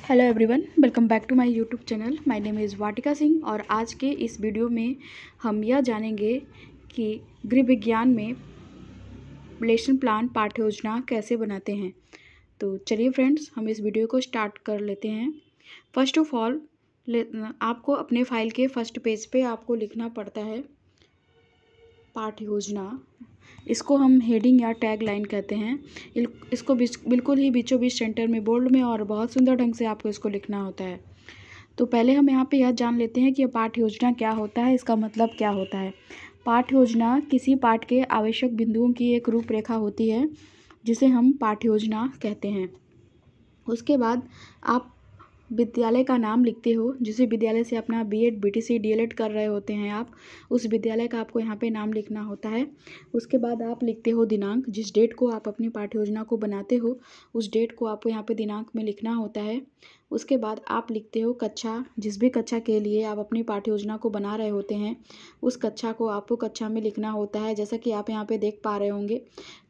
Hello everyone, welcome back to my YouTube channel. My name is Vatika Singh और आज के इस वीडियो में हम यह जानेंगे कि गृह विज्ञान में लेसन प्लान पाठ्य योजना कैसे बनाते हैं। तो चलिए फ्रेंड्स, हम इस वीडियो को स्टार्ट कर लेते हैं। फर्स्ट ऑफ ऑल आपको अपने फाइल के फर्स्ट पेज पे आपको लिखना पड़ता है पाठ्य योजना। इसको हम हेडिंग या टैग लाइन कहते हैं। इसको बिल्कुल ही बीचों बीच सेंटर में बोल्ड में और बहुत सुंदर ढंग से आपको इसको लिखना होता है। तो पहले हम यहाँ पे यह जान लेते हैं कि पाठ्य योजना क्या होता है, इसका मतलब क्या होता है। पाठ्य योजना किसी पाठ के आवश्यक बिंदुओं की एक रूपरेखा होती है जिसे हम पाठ्य योजना कहते हैं। उसके बाद आप विद्यालय का नाम लिखते हो, जिस विद्यालय से अपना बीएड, बीटीसी, डीएलएड कर रहे होते हैं आप, उस विद्यालय का आपको यहाँ पे नाम लिखना होता है। उसके बाद आप लिखते हो दिनांक, जिस डेट को आप अपनी पाठ्य योजना को बनाते हो उस डेट को आपको यहाँ पे दिनांक में लिखना होता है। उसके बाद आप लिखते हो कक्षा, जिस भी कक्षा के लिए आप अपनी पाठ्य योजना को बना रहे होते हैं उस कक्षा को आपको कक्षा में लिखना होता है। जैसा कि आप यहाँ पे देख पा रहे होंगे,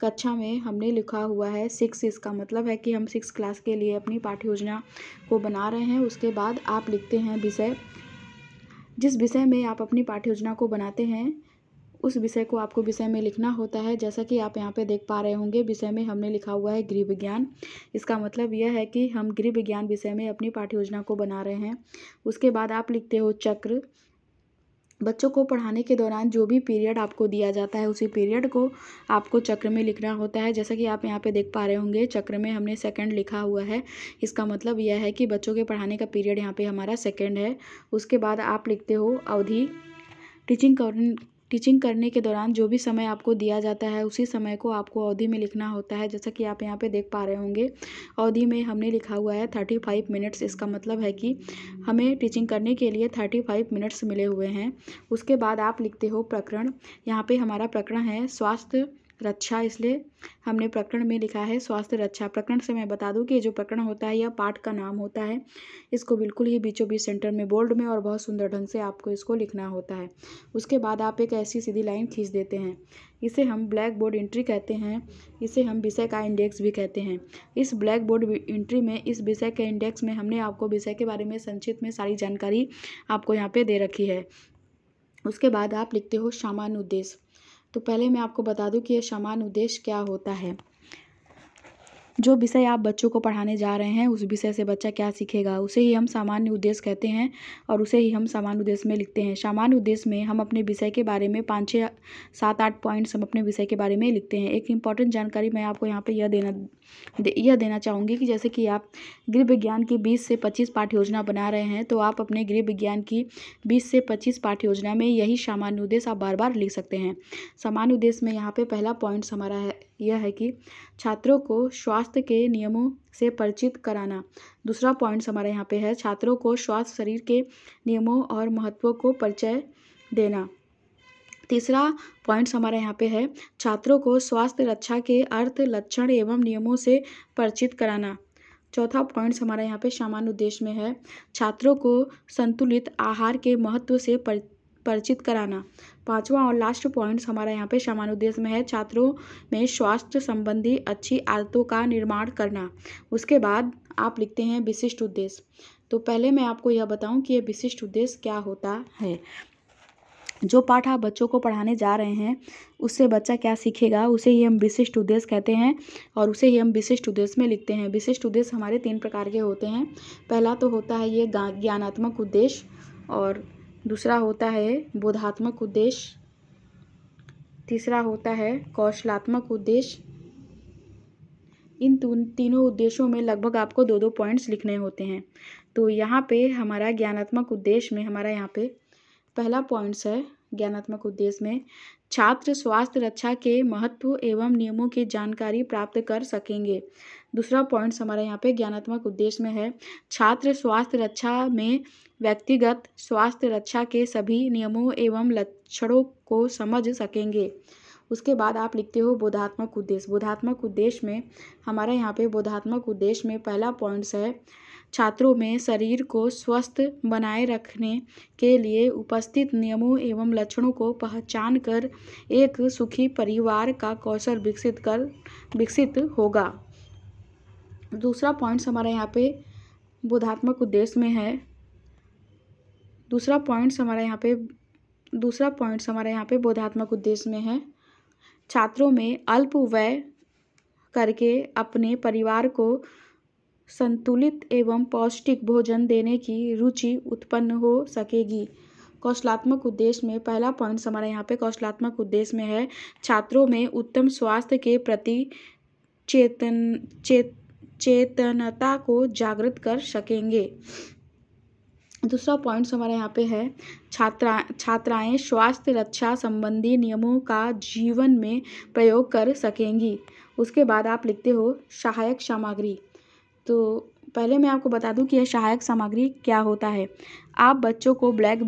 कक्षा में हमने लिखा हुआ है 6। इसका मतलब है कि हम 6 क्लास के लिए अपनी पाठ्य योजना को बना रहे हैं। उसके बाद आप लिखते हैं विषय, जिस विषय में आप अपनी पाठ्य योजना को बनाते हैं उस विषय को आपको विषय में लिखना होता है। जैसा कि आप यहाँ पे देख पा रहे होंगे, विषय में हमने लिखा हुआ है गृह विज्ञान। इसका मतलब यह है कि हम गृह विज्ञान विषय में अपनी पाठ्य योजना को बना रहे हैं। उसके बाद आप लिखते हो चक्र। बच्चों को पढ़ाने के दौरान जो भी पीरियड आपको दिया जाता है उसी पीरियड को आपको चक्र में लिखना होता है। जैसा कि आप यहाँ पे देख पा रहे होंगे, चक्र में हमने सेकंड लिखा हुआ है। इसका मतलब यह है कि बच्चों के पढ़ाने का पीरियड यहाँ पे हमारा सेकंड है। उसके बाद आप लिखते हो अवधि। टीचिंग करने के दौरान जो भी समय आपको दिया जाता है उसी समय को आपको अवधि में लिखना होता है। जैसा कि आप यहाँ पे देख पा रहे होंगे, अवधि में हमने लिखा हुआ है 35 मिनट्स। इसका मतलब है कि हमें टीचिंग करने के लिए 35 मिनट्स मिले हुए हैं। उसके बाद आप लिखते हो प्रकरण। यहाँ पे हमारा प्रकरण है स्वास्थ्य रक्षा, इसलिए हमने प्रकरण में लिखा है स्वास्थ्य रक्षा। प्रकरण से मैं बता दूं कि जो प्रकरण होता है यह पाठ का नाम होता है। इसको बिल्कुल ही बीचों बीच सेंटर में बोल्ड में और बहुत सुंदर ढंग से आपको इसको लिखना होता है। उसके बाद आप एक ऐसी सीधी लाइन खींच देते हैं। इसे हम ब्लैक बोर्ड एंट्री कहते हैं। इसे हम विषय का इंडेक्स भी कहते हैं। इस ब्लैक बोर्ड एंट्री में, इस विषय के इंडेक्स में हमने आपको विषय के बारे में संक्षिप्त में सारी जानकारी आपको यहाँ पे दे रखी है। उसके बाद आप लिखते हो सामान्य उद्देश्य। तो पहले मैं आपको बता दूं कि यह सामान्य उद्देश्य क्या होता है। जो विषय आप बच्चों को पढ़ाने जा रहे हैं उस विषय से बच्चा क्या सीखेगा उसे ही हम सामान्य उद्देश्य कहते हैं और उसे ही हम सामान्य उद्देश्य में लिखते हैं। सामान्य उद्देश्य में हम अपने विषय के बारे में 5, 6, 7, 8 पॉइंट्स हम अपने विषय के बारे में लिखते हैं। एक इम्पॉर्टेंट जानकारी मैं आपको यहाँ पे यह देना चाहूँगी कि जैसे कि आप गृह विज्ञान की 20 से 25 पाठ्य योजना बना रहे हैं तो आप अपने गृह विज्ञान की 20 से 25 पाठ्य योजना में यही सामान्य उद्देश्य आप बार बार लिख सकते हैं। सामान्य उद्देश्य में यहाँ पे पहला पॉइंट्स हमारा यह है कि छात्रों को स्वास्थ्य के नियमों से परिचित कराना। दूसरा पॉइंट्स हमारे यहाँ पे है छात्रों को स्वास्थ्य शरीर के नियमों और महत्व को परिचय देना। तीसरा पॉइंट्स हमारे यहाँ पे है छात्रों को स्वास्थ्य रक्षा के अर्थ, लक्षण एवं नियमों से परिचित कराना। चौथा पॉइंट्स हमारे यहाँ पे सामान्य उद्देश्य में है छात्रों को संतुलित आहार के महत्व से परिचित कराना। पांचवा और लास्ट पॉइंट्स हमारा यहाँ पे सामान्य उद्देश्य में है छात्रों में स्वास्थ्य संबंधी अच्छी आदतों का निर्माण करना। उसके बाद आप लिखते हैं विशिष्ट उद्देश्य। तो पहले मैं आपको यह बताऊं कि यह विशिष्ट उद्देश्य क्या होता है। जो पाठ आप बच्चों को पढ़ाने जा रहे हैं उससे बच्चा क्या सीखेगा उसे ही हम विशिष्ट उद्देश्य कहते हैं और उसे ही हम विशिष्ट उद्देश्य में लिखते हैं। विशिष्ट उद्देश्य हमारे 3 प्रकार के होते हैं। पहला तो होता है ये ज्ञानात्मक उद्देश्य, और दूसरा होता है बोधात्मक उद्देश्य, तीसरा होता है कौशलात्मक उद्देश्य। इन तीनों उद्देश्यों में लगभग आपको 2-2 पॉइंट्स लिखने होते हैं। तो यहाँ पे हमारा ज्ञानात्मक उद्देश्य में हमारा यहाँ पे पहला पॉइंट्स है ज्ञानात्मक उद्देश्य में छात्र स्वास्थ्य रक्षा के महत्व एवं नियमों की जानकारी प्राप्त कर सकेंगे। दूसरा पॉइंट्स हमारे यहाँ पे ज्ञानात्मक उद्देश्य में है छात्र स्वास्थ्य रक्षा में व्यक्तिगत स्वास्थ्य रक्षा के सभी नियमों एवं लक्षणों को समझ सकेंगे। उसके बाद आप लिखते हो बोधात्मक उद्देश्य। बोधात्मक उद्देश्य में हमारे यहाँ पे बोधात्मक उद्देश्य में पहला पॉइंट्स है छात्रों में शरीर को स्वस्थ बनाए रखने के लिए उपस्थित नियमों एवं लक्षणों को पहचान कर एक सुखी परिवार का कौशल विकसित होगा। दूसरा पॉइंट्स हमारे यहाँ पे बोधात्मक उद्देश्य में है। दूसरा पॉइंट्स हमारा यहाँ पे बोधात्मक उद्देश्य में है। छात्रों में अल्प व्यय करके अपने परिवार को संतुलित एवं पौष्टिक भोजन देने की रुचि उत्पन्न हो सकेगी। कौशलात्मक उद्देश्य में पहला पॉइंट हमारा यहाँ पे कौशलात्मक उद्देश्य में है। छात्रों में उत्तम स्वास्थ्य के प्रति चेतनता को जागृत कर सकेंगे। दूसरा पॉइंट हमारा यहाँ पे है छात्राएं स्वास्थ्य रक्षा संबंधी नियमों का जीवन में प्रयोग कर सकेंगी। उसके बाद आप लिखते हो सहायक सामग्री। तो पहले मैं आपको बता दूं कि यह सहायक सामग्री क्या होता है। आप बच्चों को ब्लैक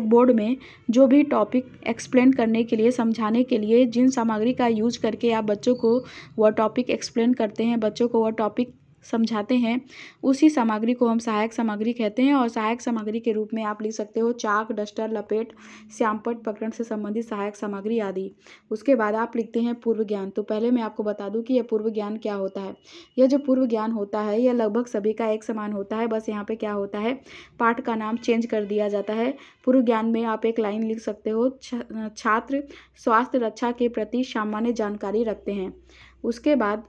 बोर्ड में जो भी टॉपिक एक्सप्लेन करने के लिए, समझाने के लिए जिन सामग्री का यूज करके आप बच्चों को वह टॉपिक एक्सप्लेन करते हैं, बच्चों को वह टॉपिक समझाते हैं, उसी सामग्री को हम सहायक सामग्री कहते हैं। और सहायक सामग्री के रूप में आप लिख सकते हो चाक, डस्टर, लपेट, श्यामपट्ट, प्रकरण से संबंधित सहायक सामग्री आदि। उसके बाद आप लिखते हैं पूर्व ज्ञान। तो पहले मैं आपको बता दूं कि यह पूर्व ज्ञान क्या होता है। यह जो पूर्व ज्ञान होता है यह लगभग सभी का एक समान होता है, बस यहाँ पे क्या होता है, पाठ का नाम चेंज कर दिया जाता है। पूर्व ज्ञान में आप एक लाइन लिख सकते हो, छात्र स्वास्थ्य रक्षा के प्रति सामान्य जानकारी रखते हैं। उसके बाद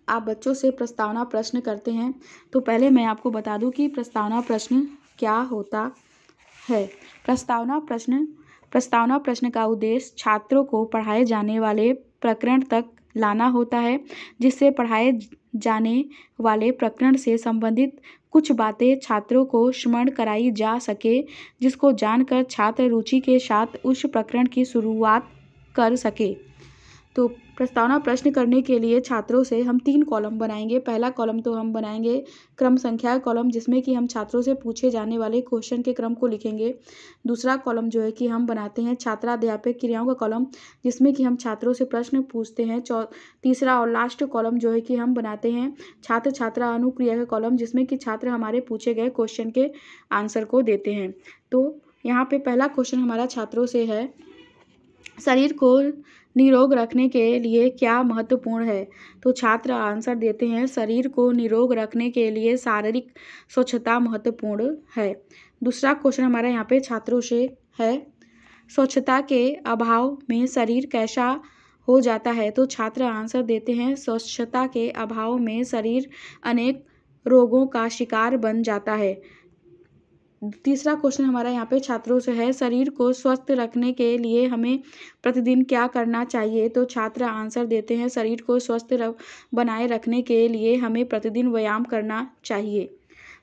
आप बच्चों से प्रस्तावना प्रश्न करते हैं। तो पहले मैं आपको बता दूं कि प्रस्तावना प्रश्न क्या होता है। प्रस्तावना प्रश्न का उद्देश्य छात्रों को पढ़ाए जाने वाले प्रकरण तक लाना होता है, जिससे पढ़ाए जाने वाले प्रकरण से संबंधित कुछ बातें छात्रों को स्मरण कराई जा सके, जिसको जानकर छात्र रुचि के साथ उस प्रकरण की शुरुआत कर सके। तो प्रस्तावना प्रश्न करने के लिए छात्रों से हम 3 कॉलम बनाएंगे। पहला कॉलम तो हम बनाएंगे क्रम संख्या कॉलम, जिसमें कि हम छात्रों से पूछे जाने वाले क्वेश्चन के क्रम को लिखेंगे। दूसरा कॉलम जो है कि हम बनाते हैं छात्राध्यापक क्रियाओं का कॉलम, जिसमें कि हम छात्रों से प्रश्न पूछते हैं। तीसरा और लास्ट कॉलम जो है कि हम बनाते हैं छात्र छात्रा अनुक्रिया का कॉलम, जिसमें कि छात्र हमारे पूछे गए क्वेश्चन के आंसर को देते हैं। तो यहाँ पे पहला क्वेश्चन हमारा छात्रों से है, शरीर को निरोग रखने के लिए क्या महत्वपूर्ण है। तो छात्र आंसर देते हैं, शरीर को निरोग रखने के लिए शारीरिक स्वच्छता महत्वपूर्ण है। दूसरा क्वेश्चन हमारा यहाँ पे छात्रों से है, स्वच्छता के अभाव में शरीर कैसा हो जाता है। तो छात्र आंसर देते हैं, स्वच्छता के अभाव में शरीर अनेक रोगों का शिकार बन जाता है। तीसरा क्वेश्चन हमारा यहाँ पे छात्रों से है, शरीर को स्वस्थ रखने के लिए हमें प्रतिदिन क्या करना चाहिए। तो छात्र आंसर देते हैं, शरीर को स्वस्थ बनाए रखने के लिए हमें प्रतिदिन व्यायाम करना चाहिए।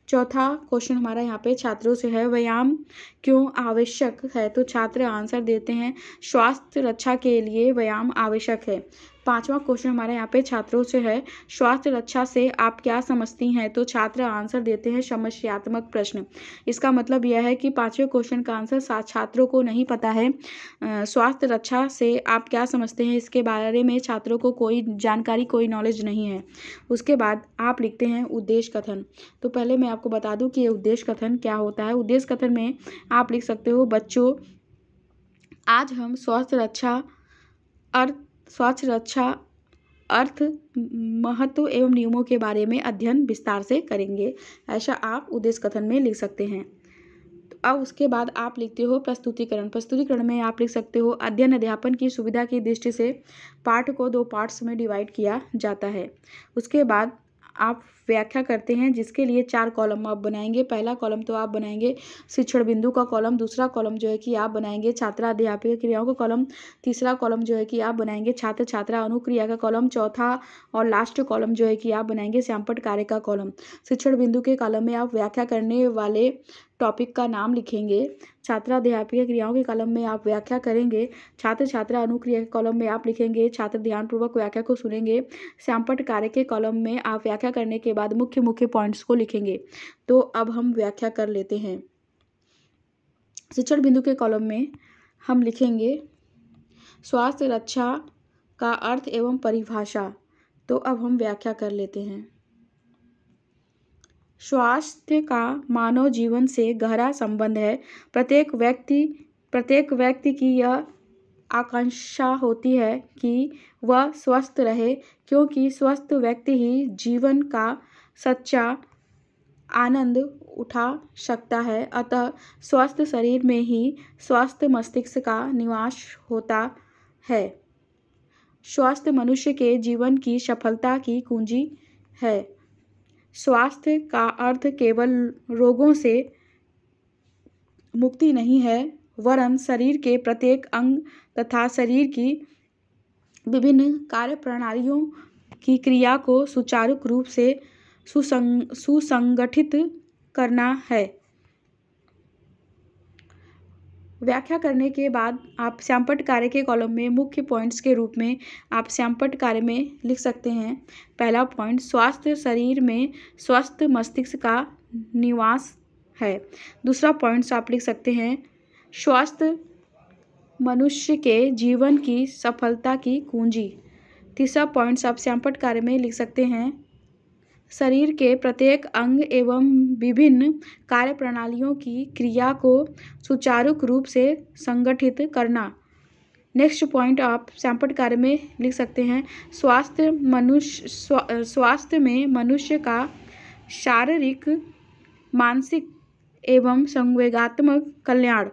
चौथा क्वेश्चन हमारा यहाँ पे छात्रों से है, व्यायाम क्यों आवश्यक है। तो छात्र आंसर देते हैं, स्वास्थ्य रक्षा के लिए व्यायाम आवश्यक है। पांचवा क्वेश्चन हमारे यहाँ पे छात्रों से है, स्वास्थ्य रक्षा से आप क्या समझती हैं। तो छात्र आंसर देते हैं, समस्यात्मक प्रश्न। इसका मतलब यह है कि पांचवें क्वेश्चन का आंसर छात्रों को नहीं पता है। स्वास्थ्य रक्षा से आप क्या समझते हैं, इसके बारे में छात्रों को कोई जानकारी, कोई नॉलेज नहीं है। उसके बाद आप लिखते हैं उद्देश्य कथन। तो पहले मैं आपको बता दूं कि ये उद्देश्य कथन क्या होता है। उद्देश्य कथन में आप लिख सकते हो, बच्चों आज हम स्वास्थ्य रक्षा अर्थ, महत्व एवं नियमों के बारे में अध्ययन विस्तार से करेंगे। ऐसा आप उद्देश्य कथन में लिख सकते हैं। तो अब उसके बाद आप लिखते हो प्रस्तुतिकरण। प्रस्तुतिकरण में आप लिख सकते हो, अध्ययन अध्यापन की सुविधा की दृष्टि से पाठ को 2 पार्ट्स में डिवाइड किया जाता है। उसके बाद आप व्याख्या करते हैं, जिसके लिए 4 कॉलम आप बनाएंगे। पहला कॉलम तो आप बनाएंगे शिक्षण बिंदु का कॉलम। दूसरा कॉलम जो है कि आप बनाएंगे छात्राध्यापक क्रियाओं का कॉलम। तीसरा कॉलम जो है कि आप बनाएंगे छात्र छात्रा अनुक्रिया का कॉलम। चौथा और लास्ट कॉलम जो है कि आप बनाएंगे श्यामपट्ट कार्य का कॉलम। शिक्षण बिंदु के कॉलम में आप व्याख्या करने वाले टॉपिक का नाम लिखेंगे। छात्राध्यापक क्रियाओं के कॉलम में आप व्याख्या करेंगे। छात्र छात्रा अनुक्रिया के कॉलम में आप लिखेंगे, छात्र ध्यानपूर्वक व्याख्या को सुनेंगे। श्यामपट्ट कार्य के कॉलम में आप व्याख्या करने के बाद मुख्य पॉइंट्स को लिखेंगे। तो अब हम व्याख्या कर लेते हैं। शिक्षण बिंदु के कॉलम में हम लिखेंगे स्वास्थ्य रक्षा का अर्थ एवं परिभाषा। तो अब हम व्याख्या कर लेते हैं। स्वास्थ्य का मानव जीवन से गहरा संबंध है। प्रत्येक व्यक्ति की यह आकांक्षा होती है कि वह स्वस्थ रहे, क्योंकि स्वस्थ व्यक्ति ही जीवन का सच्चा आनंद उठा सकता है। अतः स्वस्थ शरीर में ही स्वस्थ मस्तिष्क का निवास होता है। स्वस्थ मनुष्य के जीवन की सफलता की कुंजी है। स्वास्थ्य का अर्थ केवल रोगों से मुक्ति नहीं है, वरन शरीर के प्रत्येक अंग तथा शरीर की विभिन्न कार्यप्रणालियों की क्रिया को सुचारू रूप से सुसंगठित करना है। व्याख्या करने के बाद आप श्यामपट्ट कार्य के कॉलम में मुख्य पॉइंट्स के रूप में आप श्यामपट्ट कार्य में लिख सकते हैं। पहला पॉइंट, स्वास्थ्य शरीर में स्वस्थ मस्तिष्क का निवास है। दूसरा पॉइंट्स आप लिख सकते हैं, स्वस्थ मनुष्य के जीवन की सफलता की कुंजी। तीसरा पॉइंट्स आप श्यामपट्ट कार्य में लिख सकते हैं, शरीर के प्रत्येक अंग एवं विभिन्न कार्यप्रणालियों की क्रिया को सुचारू रूप से संगठित करना। नेक्स्ट पॉइंट आप श्यामपट्ट कार्य में लिख सकते हैं, स्वास्थ्य में मनुष्य का शारीरिक, मानसिक एवं संवेगात्मक कल्याण।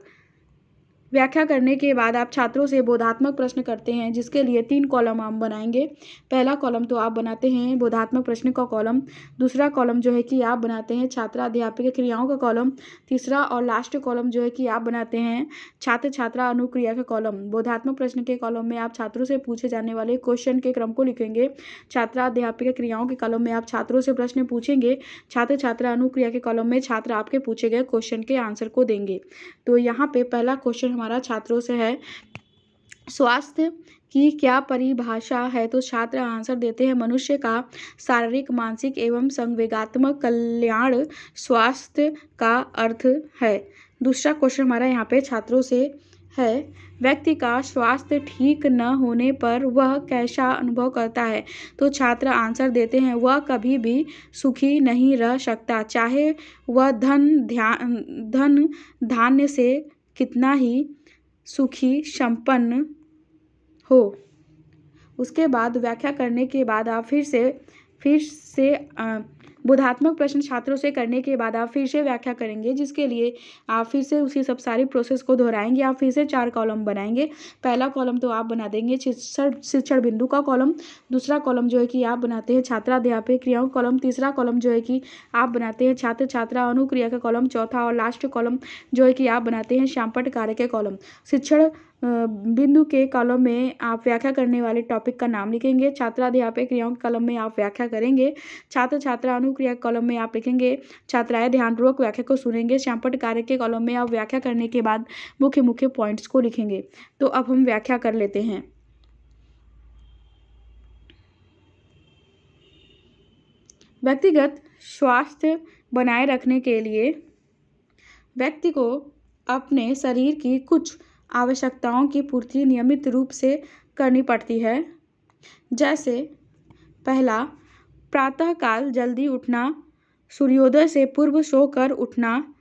व्याख्या करने के बाद आप छात्रों से बोधात्मक प्रश्न करते हैं, जिसके लिए 3 कॉलम हम बनाएंगे। पहला कॉलम तो आप बनाते हैं बोधात्मक प्रश्न का कॉलम। दूसरा कॉलम जो है कि आप बनाते हैं छात्र अध्यापक क्रियाओं का कॉलम। तीसरा और लास्ट कॉलम जो है कि आप बनाते हैं छात्र छात्रा अनुक्रिया का कॉलम। बोधात्मक प्रश्न के कॉलम में आप छात्रों से पूछे जाने वाले क्वेश्चन के क्रम को लिखेंगे। छात्रा अध्यापक क्रियाओं के कॉलम में आप छात्रों से प्रश्न पूछेंगे। छात्र छात्रा अनुक्रिया के कॉलम में छात्र आपके पूछे गए क्वेश्चन के आंसर को देंगे। तो यहाँ पे पहला क्वेश्चन हमारा छात्रों से है, स्वास्थ्य की क्या परिभाषा है? तो छात्र आंसर देते हैं, मनुष्य का शारीरिक, मानसिक एवं संवेगात्मक कल्याण स्वास्थ्य का अर्थ है। दूसरा क्वेश्चन हमारा यहाँ पे छात्रों से है, व्यक्ति का स्वास्थ्य ठीक न होने पर वह कैसा अनुभव करता है? तो छात्र आंसर देते हैं, वह कभी भी सुखी नहीं रह सकता, चाहे वह धन धान्य से कितना ही सुखी संपन्न हो। उसके बाद व्याख्या करने के बाद आप फिर से बोधात्मक प्रश्न छात्रों से करने के बाद आप फिर से व्याख्या करेंगे, जिसके लिए आप फिर से उसी सब सारी प्रोसेस को दोहराएंगे। आप फिर से 4 कॉलम बनाएंगे। पहला कॉलम तो आप बना देंगे शिक्षण बिंदु का कॉलम। दूसरा कॉलम जो है कि आप बनाते हैं छात्राध्यापक क्रियाओं का कॉलम। तीसरा कॉलम जो है कि आप बनाते हैं छात्र छात्रा अनुक्रिया का कॉलम। चौथा और लास्ट कॉलम जो है कि आप बनाते हैं श्यामपट्ट कार्य के कॉलम। शिक्षण बिंदु के कॉलम में आप व्याख्या करने वाले टॉपिक का नाम लिखेंगे। छात्राध्यापक क्रियाओं के कॉलम में आप व्याख्या करेंगे। छात्र छात्रा अनुक्रिया कॉलम में आप लिखेंगे, छात्राएं ध्यानपूर्वक व्याख्या को सुनेंगे। श्यामपट्ट कार्य के कॉलम में आप व्याख्या करने के बाद मुख्य पॉइंट्स को लिखेंगे। तो अब हम व्याख्या कर लेते हैं। व्यक्तिगत स्वास्थ्य बनाए रखने के लिए व्यक्ति को अपने शरीर की कुछ आवश्यकताओं की पूर्ति नियमित रूप से करनी पड़ती है। जैसे पहला, प्रातःकाल जल्दी उठना, सूर्योदय से पूर्व सोकर उठना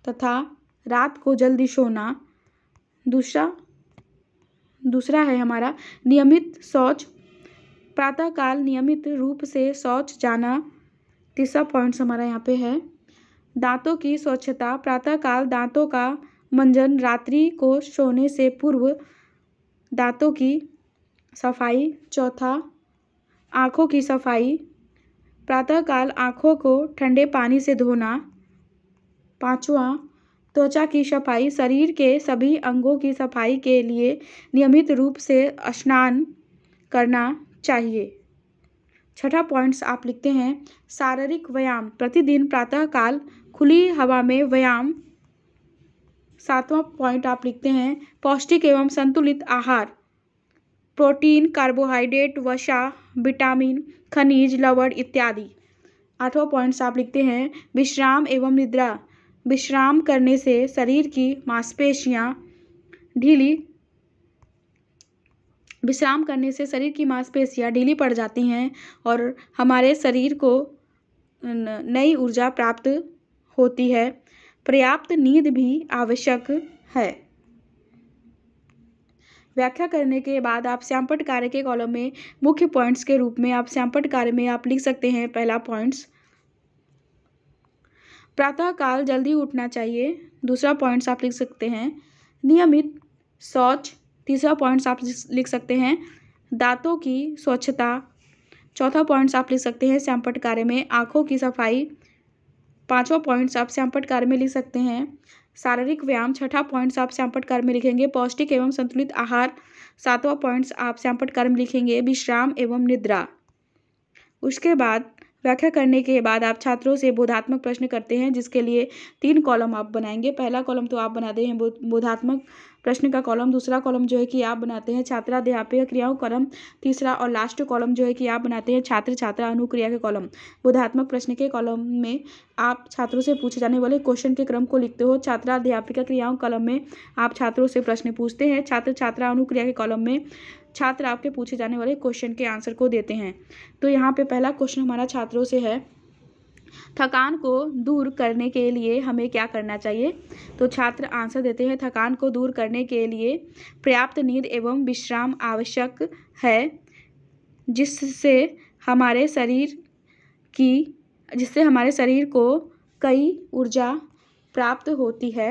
तथा रात को जल्दी सोना। दूसरा है हमारा नियमित शौच, प्रातःकाल नियमित रूप से शौच जाना। तीसरा पॉइंट्स हमारा यहाँ पे है दांतों की स्वच्छता, प्रातःकाल दांतों का मंजन, रात्रि को सोने से पूर्व दांतों की सफाई। चौथा, आँखों की सफाई, प्रातःकाल आँखों को ठंडे पानी से धोना। पांचवा, त्वचा की सफाई, शरीर के सभी अंगों की सफाई के लिए नियमित रूप से स्नान करना चाहिए। छठा पॉइंट्स आप लिखते हैं शारीरिक व्यायाम, प्रतिदिन प्रातःकाल खुली हवा में व्यायाम। सातवां पॉइंट आप लिखते हैं पौष्टिक एवं संतुलित आहार, प्रोटीन, कार्बोहाइड्रेट, वसा, विटामिन, खनिज, लवण इत्यादि। आठवां पॉइंट्स आप लिखते हैं विश्राम एवं निद्रा, विश्राम करने से शरीर की मांसपेशियां ढीली पड़ जाती हैं और हमारे शरीर को नई ऊर्जा प्राप्त होती है। पर्याप्त नींद भी आवश्यक है। व्याख्या करने के बाद आप श्यामपट्ट कार्य के कॉलम में मुख्य पॉइंट्स के रूप में आप श्यामपट्ट कार्य में आप लिख सकते हैं। पहला पॉइंट्स, प्रातःकाल जल्दी उठना चाहिए, दूसरा पॉइंट्स आप लिख सकते हैं। नियमित शौच, तीसरा पॉइंट्स आप लिख सकते हैं। दांतों की स्वच्छता, चौथा पॉइंट्स आप लिख सकते हैं श्यामपट्ट कार्य में। आँखों की सफाई, पांचवा पॉइंट्स आप श्यामपट्ट कार्य में लिख सकते हैं। शारीरिक व्यायाम, छठा पॉइंट्स आप श्यामपट्ट कार्य में लिखेंगे। पौष्टिक एवं संतुलित आहार, सातवां पॉइंट्स आप श्यामपट्ट कार्य में लिखेंगे। विश्राम एवं निद्रा। उसके बाद व्याख्या करने के बाद आप छात्रों से बोधात्मक प्रश्न करते हैं, जिसके लिए 3 कॉलम आप बनाएंगे। पहला कॉलम तो आप बनाते हैं बोधात्मक प्रश्न का कॉलम, दूसरा कॉलम जो है कि आप बनाते हैं छात्राध्यापक क्रियाओं कॉलम, तीसरा और लास्ट कॉलम जो है कि आप बनाते हैं छात्र छात्रा अनुक्रिया के कॉलम। बोधात्मक प्रश्न के कॉलम में आप छात्रों से पूछे जाने वाले क्वेश्चन के क्रम को लिखते हो। छात्राध्यापिका क्रियाओं कॉलम में आप छात्रों से प्रश्न पूछते हैं। छात्र छात्रा अनुक्रिया के कॉलम में छात्र आपके पूछे जाने वाले क्वेश्चन के आंसर को देते हैं। तो यहाँ पे पहला क्वेश्चन हमारा छात्रों से है, थकान को दूर करने के लिए हमें क्या करना चाहिए। तो छात्र आंसर देते हैं, थकान को दूर करने के लिए पर्याप्त नींद एवं विश्राम आवश्यक है, जिससे हमारे शरीर को कई ऊर्जा प्राप्त होती है।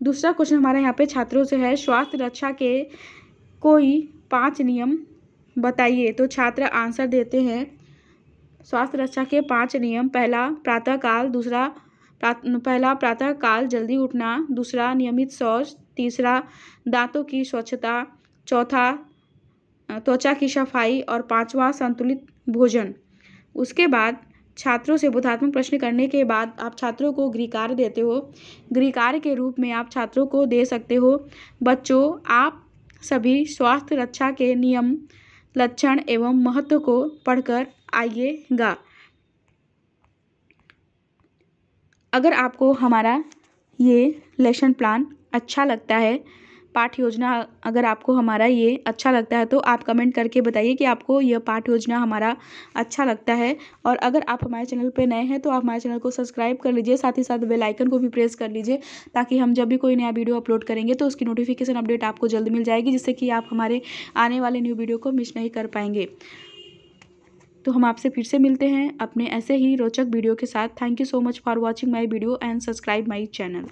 दूसरा क्वेश्चन हमारे यहाँ पे छात्रों से है, स्वास्थ्य रक्षा के कोई 5 नियम बताइए। तो छात्र आंसर देते हैं, स्वास्थ्य रक्षा के 5 नियम। पहला प्रातःकाल जल्दी उठना, दूसरा नियमित शौच, तीसरा दांतों की स्वच्छता, चौथा त्वचा की सफाई और पांचवा संतुलित भोजन। उसके बाद छात्रों से बोधात्मक प्रश्न करने के बाद आप छात्रों को गृहकार्य देते हो। गृहकार्य के रूप में आप छात्रों को दे सकते हो, बच्चों आप सभी स्वास्थ्य रक्षा के नियम, लक्षण एवं महत्व को पढ़कर आइएगा। अगर आपको हमारा ये लेसन प्लान अच्छा लगता है, पाठ योजना अगर आपको हमारा ये अच्छा लगता है, तो आप कमेंट करके बताइए कि आपको यह पाठ योजना हमारा अच्छा लगता है। और अगर आप हमारे चैनल पे नए हैं तो आप हमारे चैनल को सब्सक्राइब कर लीजिए, साथ ही साथ बेल आइकन को भी प्रेस कर लीजिए, ताकि हम जब भी कोई नया वीडियो अपलोड करेंगे तो उसकी नोटिफिकेशन अपडेट आपको जल्द मिल जाएगी, जिससे कि आप हमारे आने वाले न्यू वीडियो को मिस नहीं कर पाएंगे। तो हम आपसे फिर से मिलते हैं अपने ऐसे ही रोचक वीडियो के साथ। Thank you so much for watching my video and subscribe my channel.